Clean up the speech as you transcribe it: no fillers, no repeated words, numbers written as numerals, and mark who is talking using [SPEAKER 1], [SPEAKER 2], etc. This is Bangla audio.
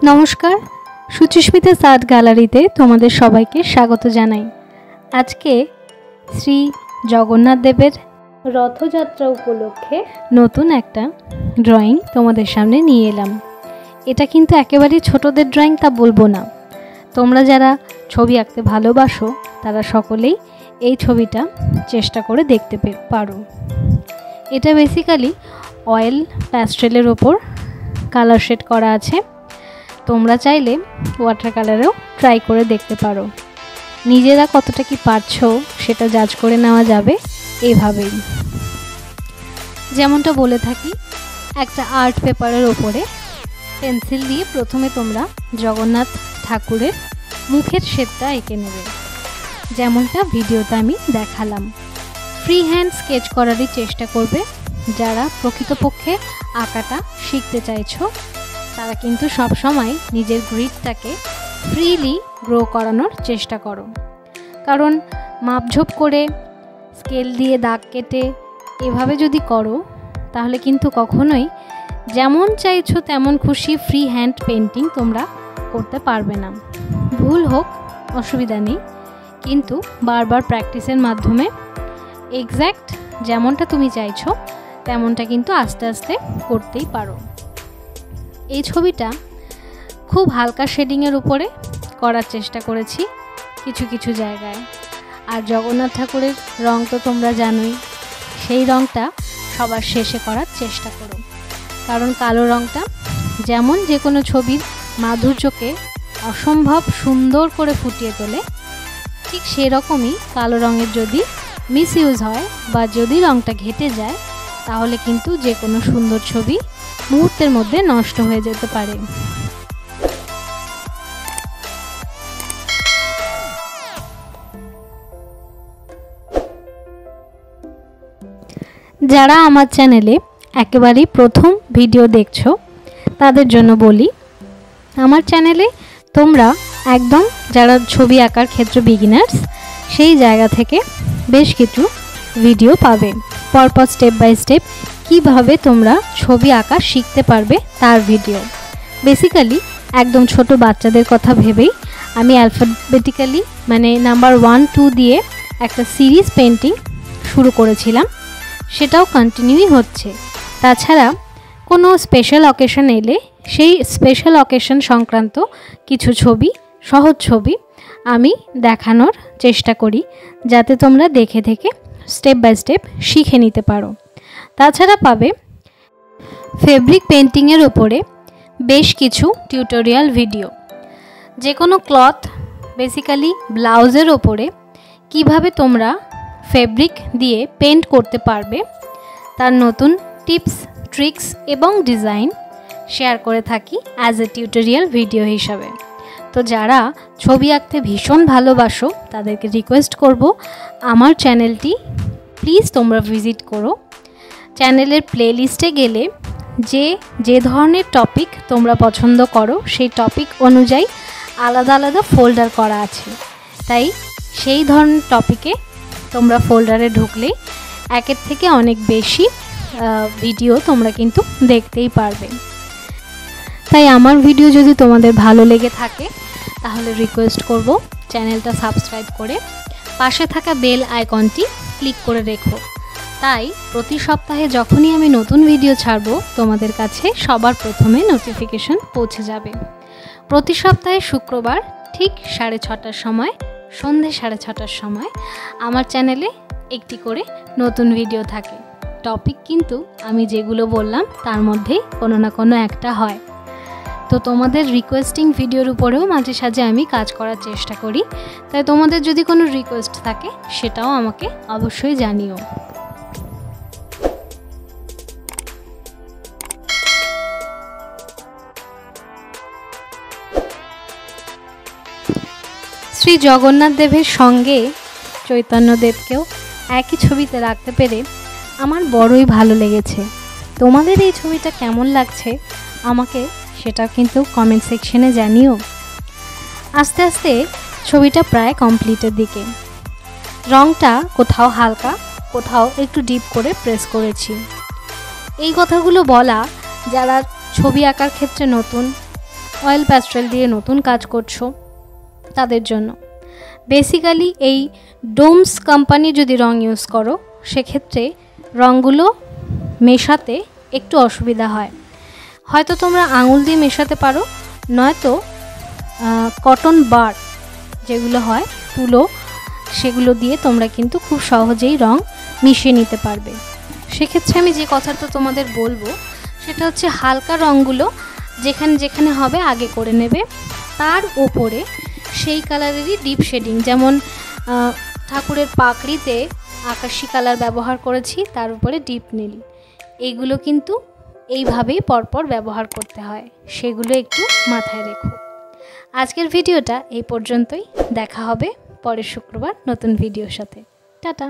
[SPEAKER 1] নমস্কার, সুচিস্মিতা আর্ট গ্যালারিতে তোমাদের সবাইকে স্বাগত জানাই। আজকে শ্রী জগন্নাথ দেবের রথযাত্রা উপলক্ষে নতুন একটা ড্রয়িং তোমাদের সামনে নিয়ে এলাম। এটা কিন্তু একেবারেই ছোটদের ড্রয়িং তা বলবো না, তোমরা যারা ছবি আঁকতে ভালোবাসো তারা সকলেই এই ছবিটা চেষ্টা করে দেখতে পারো। এটা বেসিক্যালি অয়েল প্যাস্টেলের ওপর কালার শেড করা আছে। তোমরা চাইলে ওয়াটার কালারেও ট্রাই করে দেখতে পারো। নিজেরা কতটা কি পারছো সেটা জাজ করে নেওয়া যাবে এইভাবেই। যেমনটা বলে থাকি, একটা আর্ট পেপারের ওপরে পেন্সিল দিয়ে প্রথমে তোমরা জগন্নাথ ঠাকুরের মুখের শেপটা এঁকে নেবে, যেমনটা ভিডিওতে আমি দেখালাম। ফ্রি হ্যান্ড স্কেচ করারই চেষ্টা করবে। যারা প্রকৃতপক্ষে আঁকাটা শিখতে চাইছো তারা কিন্তু সব সময় নিজের গ্রিডটাকে ফ্রিলি গ্রো করানোর চেষ্টা করো, কারণ মাপঝোপ করে স্কেল দিয়ে দাগ কেটে এভাবে যদি করো তাহলে কিন্তু কখনোই যেমন চাইছো তেমন খুশি ফ্রি হ্যান্ড পেন্টিং তোমরা করতে পারবে না। ভুল হোক অসুবিধা নেই, কিন্তু বারবার প্র্যাকটিসের মাধ্যমে এক্স্যাক্ট যেমনটা তুমি চাইছো তেমনটা কিন্তু আস্তে আস্তে করতেই পারো। এই ছবিটা খুব হালকা শেডিংয়ের উপরে করার চেষ্টা করেছি কিছু কিছু জায়গায়। আর জগন্নাথ ঠাকুরের রং তো তোমরা জানোই, সেই রংটা সবার শেষে করার চেষ্টা করো, কারণ কালো রংটা যেমন যে কোনো ছবির মাধুর্যকে অসম্ভব সুন্দর করে ফুটিয়ে তোলে, ঠিক সেরকমই কালো রঙের যদি মিসইউজ হয় বা যদি রংটা ঘেটে যায় তাহলে কিন্তু যে কোনো সুন্দর ছবি মুহূর্তের মধ্যে নষ্ট হয়ে যেতে পারে। যারা আমার চ্যানেলে একেবারেই প্রথম ভিডিও দেখছো তাদের জন্য বলি, আমার চ্যানেলে তোমরা একদম যারা ছবি আঁকার ক্ষেত্রে বিগিনার্স সেই জায়গা থেকে বেশ কিছু ভিডিও পাবে, পরপর স্টেপ বাই স্টেপ কিভাবে তোমরা ছবি আঁকা শিখতে পারবে তার ভিডিও। বেসিক্যালি একদম ছোট বাচ্চাদের কথা ভেবেই আমি অ্যালফাবেটিক্যালি মানে নাম্বার 1, 2 দিয়ে একটা সিরিজ পেন্টিং শুরু করেছিলাম, সেটাও কন্টিনিউই হচ্ছে। তাছাড়া কোনো স্পেশাল অকেশন এলে সেই স্পেশাল অকেশন সংক্রান্ত কিছু ছবি, সহজ ছবি আমি দেখানোর চেষ্টা করি, যাতে তোমরা দেখে দেখে স্টেপ বাই স্টেপ শিখে নিতে পারো। তাছাড়া পাবে ফেব্রিক পেন্টিংয়ের ওপরে বেশ কিছু টিউটোরিয়াল ভিডিও। যে কোনো ক্লথ বেসিক্যালি ব্লাউজের ওপরে কিভাবে তোমরা ফেব্রিক দিয়ে পেন্ট করতে পারবে তার নতুন টিপস, ট্রিক্স এবং ডিজাইন শেয়ার করে থাকি অ্যাজ এ টিউটোরিয়াল ভিডিও হিসাবে। তো যারা ছবি আঁকতে ভীষণ ভালোবাসো তাদেরকে রিকোয়েস্ট করব আমার চ্যানেলটি প্লিজ তোমরা ভিজিট করো। চ্যানেলের প্লেলিস্টে গেলে যে ধরনের টপিক তোমরা পছন্দ করো সেই টপিক অনুযায়ী আলাদা আলাদা ফোল্ডার করা আছে, তাই সেই ধরনের টপিকে তোমরা ফোল্ডারে ঢুকলে একের থেকে অনেক বেশি ভিডিও তোমরা কিন্তু দেখতেই পারবে। তাই আমার ভিডিও যদি তোমাদের ভালো লেগে থাকে তাহলে রিকোয়েস্ট করব চ্যানেলটা সাবস্ক্রাইব করে পাশে থাকা বেল আইকনটি ক্লিক করে রেখো। তাই প্রতি সপ্তাহে যখনই আমি নতুন ভিডিও ছাড়বো তোমাদের কাছে সবার প্রথমে নোটিফিকেশন পৌঁছে যাবে। প্রতি সপ্তাহে শুক্রবার ঠিক 6:30টার সময়, সন্ধে 6:30টার সময় আমার চ্যানেলে একটি করে নতুন ভিডিও থাকে। টপিক কিন্তু আমি যেগুলো বললাম তার মধ্যেই কোনো না কোনো একটা হয়। তো তোমাদের রিকোয়েস্টিং ভিডিওর উপরেও মাঝে সাঝে আমি কাজ করার চেষ্টা করি, তাই তোমাদের যদি কোনো রিকোয়েস্ট থাকে সেটাও আমাকে অবশ্যই জানিও। শ্রী জগন্নাথ দেবের সঙ্গে চৈতন্যদেবকেও একই ছবিতে রাখতে পেরে আমার বড়ই ভালো লেগেছে। তোমাদের এই ছবিটা কেমন লাগছে আমাকে সেটা কিন্তু কমেন্ট সেকশনে জানিও। আস্তে আস্তে ছবিটা প্রায় কমপ্লিটের দিকে। রংটা কোথাও হালকা, কোথাও একটু ডিপ করে প্রেস করেছি। এই কথাগুলো বলা যারা ছবি আঁকার ক্ষেত্রে নতুন অয়েল প্যাস্টেল দিয়ে নতুন কাজ করছো তাদের জন্য। বেসিক্যালি এই ডোমস কোম্পানি যদি রং ইউজ করো সেক্ষেত্রে রঙগুলো মেশাতে একটু অসুবিধা হয়। হয়তো তোমরা আঙুল দিয়ে মেশাতে পারো, নয়তো কটন বার যেগুলো হয় তুলো, সেগুলো দিয়ে তোমরা কিন্তু খুব সহজেই রং মিশিয়ে নিতে পারবে। সেক্ষেত্রে আমি যে কথাটা তোমাদের বলবো সেটা হচ্ছে হালকা রঙগুলো যেখানে যেখানে হবে আগে করে নেবে, তার ওপরে সেই কালারেরই ডিপ শেডিং, যেমন ঠাকুরের পাকড়িতে আকাশি কালার ব্যবহার করেছি, তার উপরে ডিপ নীল, এইগুলো কিন্তু এইভাবেই পরপর ব্যবহার করতে হয়, সেগুলো একটু মাথায় রেখো। আজকের ভিডিওটা এই পর্যন্তই, দেখা হবে পরের শুক্রবার নতুন ভিডিওর সাথে। টাটা।